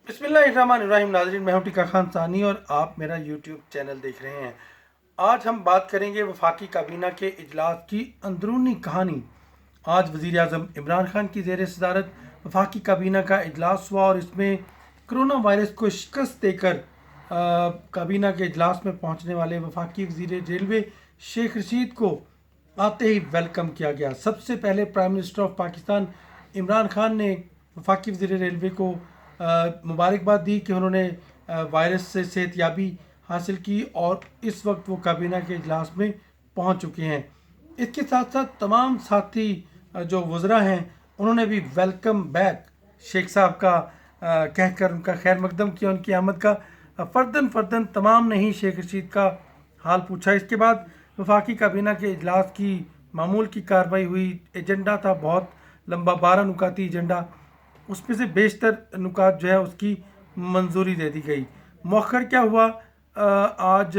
बिस्मिल्लाहिर्रहमानिर्रहीम। नाज़रीन, मैं हूं टीका खान सानी और आप मेरा यूट्यूब चैनल देख रहे हैं। आज हम बात करेंगे वफाकी काबीना के इजलास की अंदरूनी कहानी। आज वज़ीर आज़म इमरान खान की ज़ेर सदारत वफाकी काबीना का इजलास हुआ और इसमें कोरोना वायरस को शिकस्त देकर काबीना के इजलास में पहुंचने वाले वफाकी वज़ीर रेलवे शेख रशीद को आते ही वेलकम किया गया। सबसे पहले prime minister of Pakistan Imran Khan ने वफाकी वज़ीर रेलवे को मुबारकबाद दी कि उन्होंने वायरस से सेहतयाबी हासिल की और इस वक्त वो काबीना के इजलास में पहुंच चुके हैं। इसके साथ साथ तमाम साथी जो वज़रा हैं उन्होंने भी वेलकम बैक शेख साहब का कहकर उनका खैर मकदम किया। उनकी आमद का फ़र्दन फ़र्दन तमाम ने ही शेख रशीद का हाल पूछा। इसके बाद वफाकी काबीना के इजलास की मामूल की कार्रवाई हुई। एजेंडा था बहुत लंबा, 12 नुकाती एजेंडा, उसमें से बेशतर नुकात जो है उसकी मंजूरी दे दी गई। मौखर क्या हुआ, आज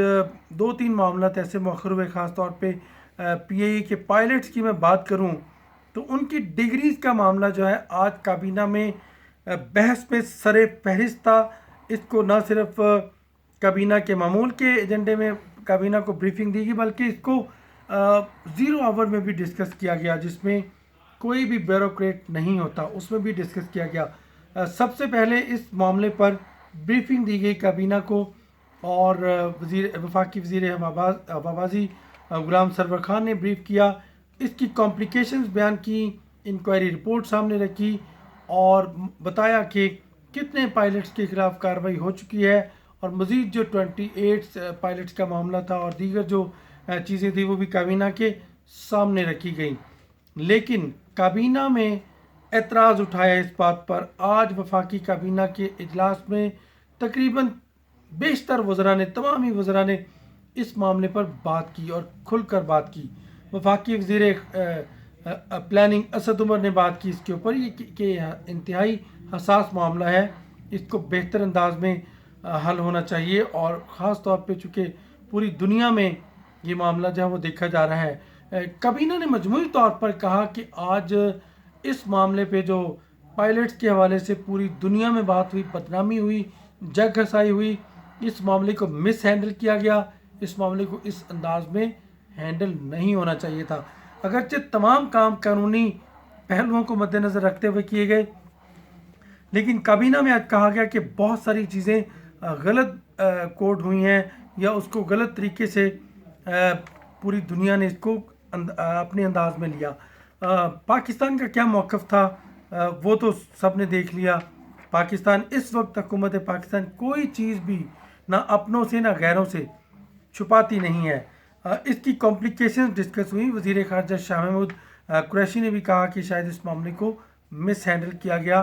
2-3 मामला ऐसे मौखर हुए। ख़ास तौर पे पीएई के पायलट्स की मैं बात करूं तो उनकी डिग्रीज़ का मामला जो है आज काबीना में बहस में सरे फहरिस्त था। इसको न सिर्फ काबीना के मामूल के एजेंडे में काबीना को ब्रीफिंग दी गई बल्कि इसको ज़ीरो आवर में भी डिस्कस किया गया, जिसमें कोई भी ब्यूरोक्रेट नहीं होता, उसमें भी डिस्कस किया गया। सबसे पहले इस मामले पर ब्रीफिंग दी गई काबीना को और वफाकी वज़ीर हवाबाजी गुलाम सरवर खान ने ब्रीफ किया। इसकी कॉम्प्लिकेशंस बयान की, इंक्वायरी रिपोर्ट सामने रखी और बताया कि कितने पायलट्स के खिलाफ कार्रवाई हो चुकी है और मज़ीद जो 28 पायलट्स का मामला था और दीगर जो चीज़ें थी वो भी काबीना के सामने रखी गई। लेकिन काबीना में एतराज़ उठाया इस बात पर। आज वफाकी काबीना के इजलास में तकरीबन बेशतर वज़रा ने, तमाम ही वज़रा ने इस मामले पर बात की और खुलकर बात की। वफाकी वज़ीर प्लानिंग असद उमर ने बात की इसके ऊपर कि इंतहाई हसास मामला है, इसको बेहतर अंदाज में हल होना चाहिए और ख़ास तौर पे चूँकि पूरी दुनिया में ये मामला जो है वो देखा जा रहा है। काबीना ने मजमूई तौर पर कहा कि आज इस मामले पे जो पायलट्स के हवाले से पूरी दुनिया में बात हुई, बदनामी हुई, जग घसाई हुई, इस मामले को मिस हैंडल किया गया। इस मामले को इस अंदाज में हैंडल नहीं होना चाहिए था। अगरचे तमाम काम कानूनी पहलुओं को मद्देनज़र रखते हुए किए गए, लेकिन काबीना में आज कहा गया कि बहुत सारी चीज़ें गलत कोड हुई हैं या उसको गलत तरीके से पूरी दुनिया ने इसको अपने अंदाज में लिया। पाकिस्तान का क्या मौक़िफ़ था वो तो सब ने देख लिया। पाकिस्तान इस वक्त हुकूमत पाकिस्तान कोई चीज़ भी ना अपनों से ना गैरों से छुपाती नहीं है। इसकी कॉम्प्लिकेशंस डिस्कस हुई। वज़ीर ख़ारजा शाह महमूद कुरैशी ने भी कहा कि शायद इस मामले को मिस हैंडल किया गया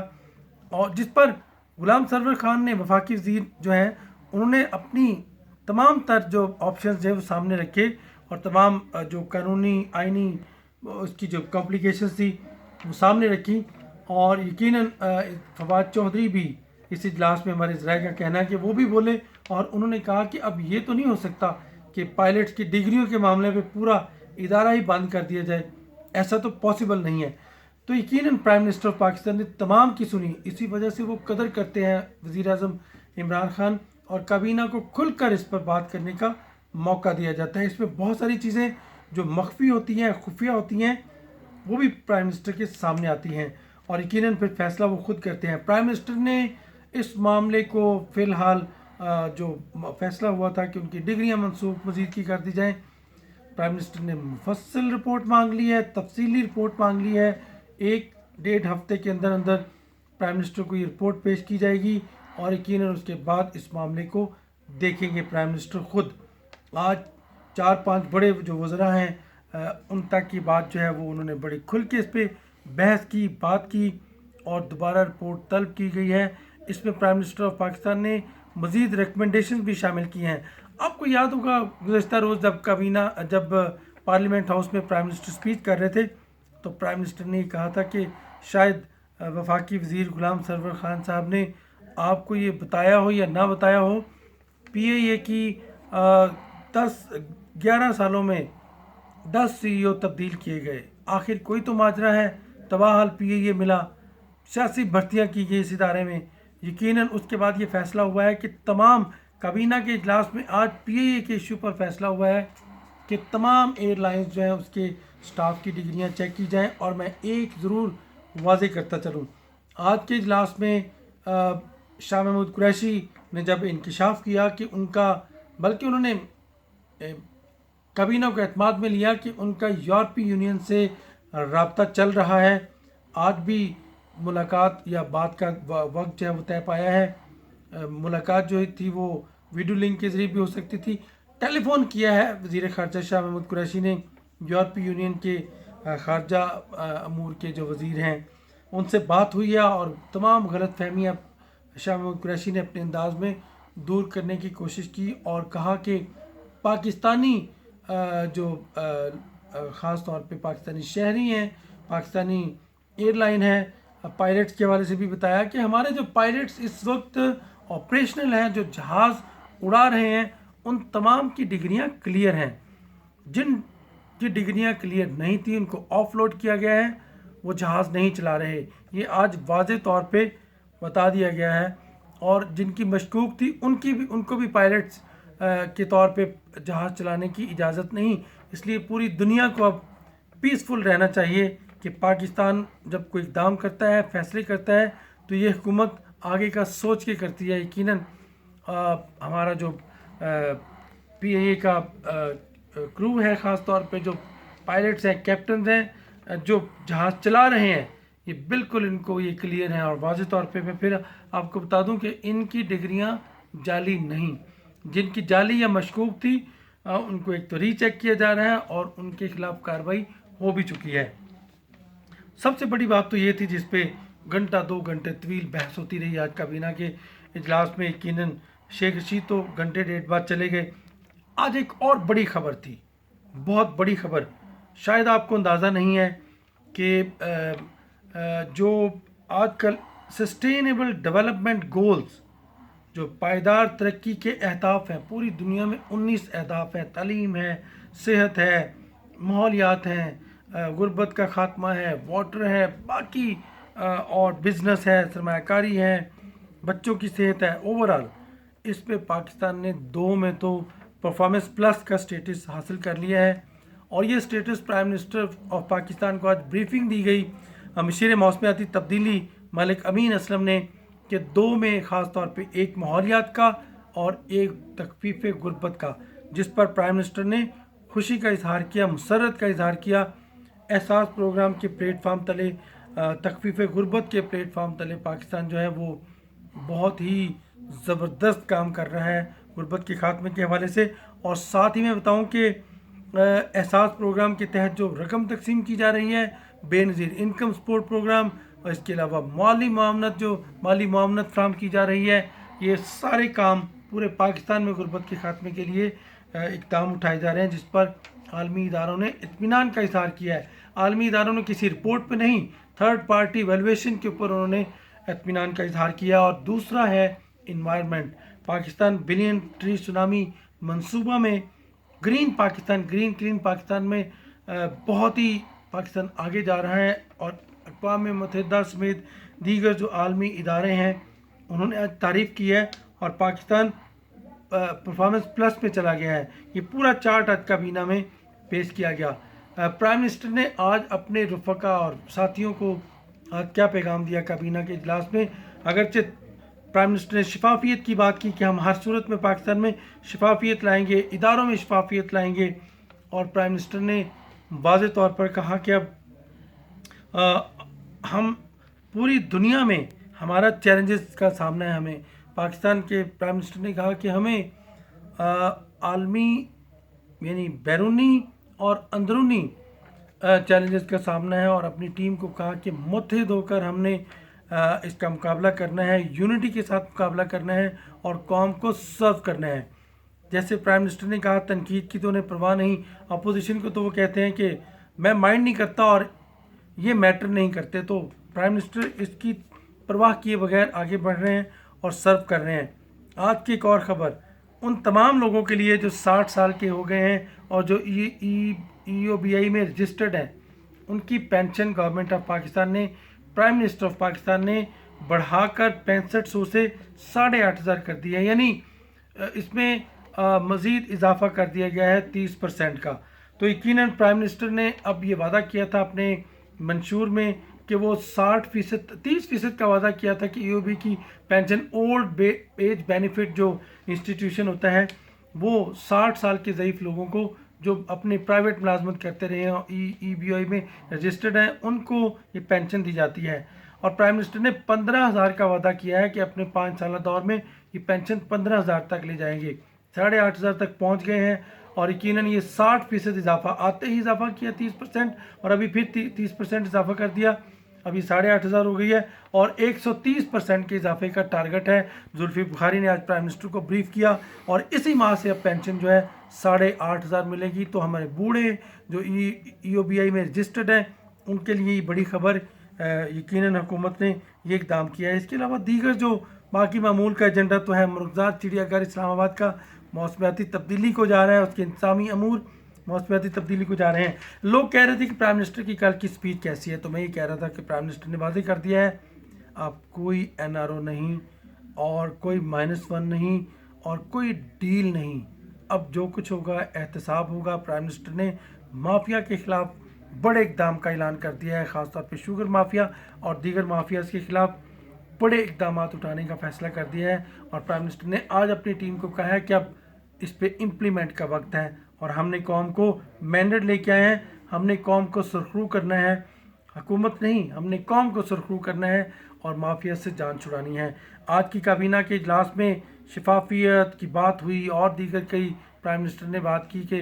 और जिस पर गुलाम सरवर खान ने, वफाकी वज़ीर जो हैं, उन्होंने अपनी तमाम तर जो ऑप्शंस जो है वो सामने रखे और तमाम जो कानूनी आइनी उसकी जो कॉम्प्लिकेशंस थी वो सामने रखी। और यकीनन फवाद चौधरी भी इस इजलास में, हमारे ज़राए का कहना है कि वो भी बोले और उन्होंने कहा कि अब ये तो नहीं हो सकता कि पायलट्स की डिग्रियों के मामले पे पूरा इदारा ही बंद कर दिया जाए, ऐसा तो पॉसिबल नहीं है। तो यकीनन प्राइम मिनिस्टर ऑफ पाकिस्तान ने तमाम की सुनी। इसी वजह से वो कदर करते हैं वज़ीर आज़म इमरान खान और काबीना को खुलकर इस पर बात करने का मौका दिया जाता है। इसमें बहुत सारी चीज़ें जो मख्फी होती हैं, खुफिया होती हैं, वो भी प्राइम मिनिस्टर के सामने आती हैं और यकीनन फिर फैसला वो खुद करते हैं। प्राइम मिनिस्टर ने इस मामले को फ़िलहाल जो फैसला हुआ था कि उनकी डिग्रियां मनसूख मज़ीद की कर दी जाएँ, प्राइम मिनिस्टर ने मुफस्सिल रिपोर्ट मांग ली है, तफसीली रिपोर्ट मांग ली है। 1-1.5 हफ्ते के अंदर अंदर प्राइम मिनिस्टर को ये रिपोर्ट पेश की जाएगी और यकीनन उसके बाद इस मामले को देखेंगे प्राइम मिनिस्टर ख़ुद। आज 4-5 बड़े जो वज़रा हैं उन तक की बात जो है वो उन्होंने बड़ी खुल के इस पर बहस की, बात की और दोबारा रिपोर्ट तलब की गई है। इसमें प्राइम मिनिस्टर ऑफ पाकिस्तान ने मज़ीद रिकमेंडेशन भी शामिल की हैं। आपको याद होगा गुज़श्ता रोज़ जब पार्लियामेंट हाउस में प्राइम मिनिस्टर स्पीच कर रहे थे तो प्राइम मिनिस्टर ने कहा था कि शायद वफाकी वज़ीर गुलाम सरवर खान साहब ने आपको ये बताया हो या ना बताया हो, पीएए की 10-11 सालों में 10 CEO तब्दील किए गए। आखिर कोई तो माजरा है, तबाह हाल पीएए मिला, सियासी भर्तियाँ की गई इस इदारे में, यकीनन उसके बाद ये फैसला हुआ है कि तमाम काबीना के इजलास में आज PIA के इशू पर फैसला हुआ है कि तमाम एयरलाइंस जो हैं उसके स्टाफ की डिग्रियां चेक की जाएं। और मैं एक ज़रूर वाज़े करता चलूँ, आज के इजलास में शाह महमूद कुरैशी ने जब इंकशाफ किया कि उनका, बल्कि उन्होंने काबीना को एतमाद में लिया कि उनका यूरोपीय यूनियन से राब्ता चल रहा है। आज भी मुलाकात या बात का वक्त जो है वो तय पाया है। मुलाकात जो थी वो वीडियो लिंक के ज़रिए भी हो सकती थी। टेलीफोन किया है वज़ीर ख़ारजा शाह महमूद कुरैशी ने यूरोपीय यूनियन के ख़ारजा अमूर के जो वज़ीर हैं उनसे बात हुई है और तमाम गलत fahmiयाँ शाह महमूद कुरैशी ने अपने अंदाज में दूर करने की कोशिश की और कहा कि पाकिस्तानी जो ख़ास तौर पे पाकिस्तानी शहरी हैं, पाकिस्तानी एयरलाइन है, पायलट्स के हवाले से भी बताया कि हमारे जो पायलट्स इस वक्त ऑपरेशनल हैं, जो जहाज़ उड़ा रहे हैं, उन तमाम की डिग्रियां क्लियर हैं। जिन की डिग्रियां क्लियर नहीं थी उनको ऑफलोड किया गया है, वो जहाज़ नहीं चला रहे। ये आज वाज़े तौर पे बता दिया गया है। और जिनकी मशकूक थी उनको भी पायलट्स के तौर पे जहाज़ चलाने की इजाज़त नहीं। इसलिए पूरी दुनिया को अब पीसफुल रहना चाहिए कि पाकिस्तान जब कोई इक़दाम करता है, फैसले करता है, तो ये हुकूमत आगे का सोच के करती है। यकीनन हमारा जो PIA का क्रू है, ख़ास तौर पे जो पायलट्स हैं, कैप्टन हैं, जो जहाज़ चला रहे हैं, ये बिल्कुल इनको ये क्लियर है। और वाज़े तौर पे मैं फिर आपको बता दूं कि इनकी डिग्रियां जाली नहीं, जिनकी जाली या मशकूक थी उनको एक तो रीचेक किया जा रहा है और उनके खिलाफ कार्रवाई हो भी चुकी है। सबसे बड़ी बात तो ये थी जिस पे घंटा 2 घंटे तवील बहस होती रही आज काबीना के इजलास में। यकीनन शेख रशीद तो घंटे डेढ़ बाद चले गए। आज एक और बड़ी खबर थी, बहुत बड़ी खबर, शायद आपको अंदाज़ा नहीं है कि जो आजकल सस्टेनेबल डेवलपमेंट गोल्स, जो पायदार तरक्की के अहदाफ हैं, पूरी दुनिया में 19 अहदाफ हैं। तालीम है, सेहत है, माहौलियात हैं, गुर्बत का ख़ात्मा है, वाटर है, बाकी और बिज़नेस है, सरमायाकारी है, बच्चों की सेहत है। ओवरऑल इस पे पाकिस्तान ने 2 में तो परफॉर्मेंस प्लस का स्टेटस हासिल कर लिया है। और ये status prime minister of Pakistan को आज ब्रीफिंग दी गई मशीर मौसमियाती तब्दीली मलिक अमीन असलम ने कि 2 में ख़ास तौर पे एक माहौलियात का और एक तखफीफ गुर्बत का, जिस पर प्राइम मिनिस्टर ने खुशी का इजहार किया, मुसर्रत का इजहार किया। एहसास प्रोग्राम के प्लेटफार्म तले, तखफीफ गुर्बत के प्लेटफार्म तले पाकिस्तान जो है वो बहुत ही ज़बरदस्त काम कर रहा है गुर्बत के खात्मे के हवाले से। और साथ ही मैं बताऊं कि एहसास प्रोग्राम के तहत जो रकम तकसीम की जा रही है, बेनज़ीर इनकम सपोर्ट प्रोग्राम, और इसके अलावा माली मुआवनत फ्राहम की जा रही है, ये सारे काम पूरे पाकिस्तान में गुर्बत के खात्मे के लिए इक़दाम उठाए जा रहे हैं, जिस पर आलमी इदारों ने इत्मीनान का इज़हार किया है। आलमी इदारों ने किसी रिपोर्ट पे नहीं, थर्ड पार्टी वैल्यूएशन के ऊपर उन्होंने इत्मीनान का इज़हार किया। और दूसरा है environment. Pakistan billion tree tsunami मंसूबा में ग्रीन क्लीन पाकिस्तान में बहुत ही पाकिस्तान आगे जा रहा है। और अक़वाम मुत्तहिदा समेत दीगर जो आलमी इदारे हैं उन्होंने आज तारीफ़ की है और पाकिस्तान परफॉर्मेंस प्लस में चला गया है। ये पूरा चार्ट आज काबीना में पेश किया गया। प्राइम मिनिस्टर ने आज अपने रफ़का और साथियों को आज क्या पैगाम दिया काबीना के इजलास में। अगरचे प्राइम मिनिस्टर ने शफाफियत की बात की कि हम हर सूरत में पाकिस्तान में शफाफियत लाएंगे, इदारों में शफाफियत लाएंगे। और प्राइम मिनिस्टर ने वाज़े तौर पर कहा कि अब हम पूरी दुनिया में हमारा चैलेंजेस का सामना है। हमें पाकिस्तान के प्राइम मिनिस्टर ने कहा कि हमें आलमी यानी बैरूनी और अंदरूनी चैलेंजेस का सामना है। और अपनी टीम को कहा कि मुत्तहिद होकर हमने इसका मुकाबला करना है, यूनिटी के साथ मुकाबला करना है और कौम को सर्व करना है। जैसे प्राइम मिनिस्टर ने कहा, तनकीद की तो उन्हें परवाह नहीं, अपोजिशन को तो वो कहते हैं कि मैं माइंड नहीं करता और ये मैटर नहीं करते। तो प्राइम मिनिस्टर इसकी परवाह किए बगैर आगे बढ़ रहे हैं और सर्व कर रहे हैं। आज की एक और ख़बर उन तमाम लोगों के लिए जो 60 साल के हो गए हैं और जो EOBI में रजिस्टर्ड हैं, उनकी पेंशन गवर्नमेंट ऑफ पाकिस्तान ने, प्राइम मिनिस्टर ऑफ पाकिस्तान ने बढ़ा कर 6500 से 8,500 कर दिया है, यानी इसमें मज़ीद इजाफा कर दिया गया है 30% का। तो यकीनन प्राइम मिनिस्टर ने अब ये वादा किया था अपने मंशूर में कि वो 60%, 30% का वादा किया था कि ईओबी की पेंशन ओल्ड एज बेनिफिट जो इंस्टीट्यूशन होता है वो 60 साल के ज़ईफ़ लोगों को जो अपने प्राइवेट मुलाजमत करते रहे हैं, EBI में रजिस्टर्ड हैं, उनको ये पेंशन दी जाती है। और प्राइम मिनिस्टर ने 15,000 का वादा किया है कि अपने 5 साल दौर में ये पेंशन 15,000 तक ले जाएंगे। 8,500 तक पहुंच गए हैं और यकीनन ये 60% इजाफा, आते ही इजाफा किया 30% और अभी फिर 30% इजाफा कर दिया, अभी 8,500 हो गई है और 130% के इजाफे का टारगेट है। जुल्फी बुखारी ने आज प्राइम मिनिस्टर को ब्रीफ किया और इसी माह से अब पेंशन जो है 8,500 मिलेगी। तो हमारे बूढ़े जो EOBI में रजिस्टर्ड हैं उनके लिए ये बड़ी खबर, यकीनन हुकूमत ने ये इकदाम किया है। इसके अलावा दीगर जो बाकी मामूल का एजेंडा तो है, मुर्गजात चिड़ियाघर इस्लामाबाद का मौसमियाती तब्दीली को जा रहा है, उसके इंतजामी अमूर मौसमियाती तब्दीली को जा रहे हैं। लोग कह रहे थे कि प्राइम मिनिस्टर की कल की स्पीच कैसी है, तो मैं ये कह रहा था कि प्राइम मिनिस्टर ने वादे कर दिया है अब कोई NRO नहीं और कोई -1 नहीं और कोई डील नहीं, अब जो कुछ होगा एहतसाब होगा। प्राइम मिनिस्टर ने माफिया के खिलाफ बड़े इकदाम का ऐलान कर दिया है, ख़ासतौर पर शुगर माफिया और दीगर माफियाज के खिलाफ बड़े इकदाम उठाने का फैसला कर दिया है। और प्राइम मिनिस्टर ने आज अपनी टीम को कहा है कि अब इस पे इम्प्लीमेंट का वक्त है और हमने कौम को मैंडेट लेके आए हैं, हमने कौम को सुरखरू करना है, हुकूमत नहीं, हमने कौम को सुरखरू करना है और माफिया से जान छुड़ानी है। आज की काबीना के इजलास में शफाफियत की बात हुई और दीगर कई प्राइम मिनिस्टर ने बात की कि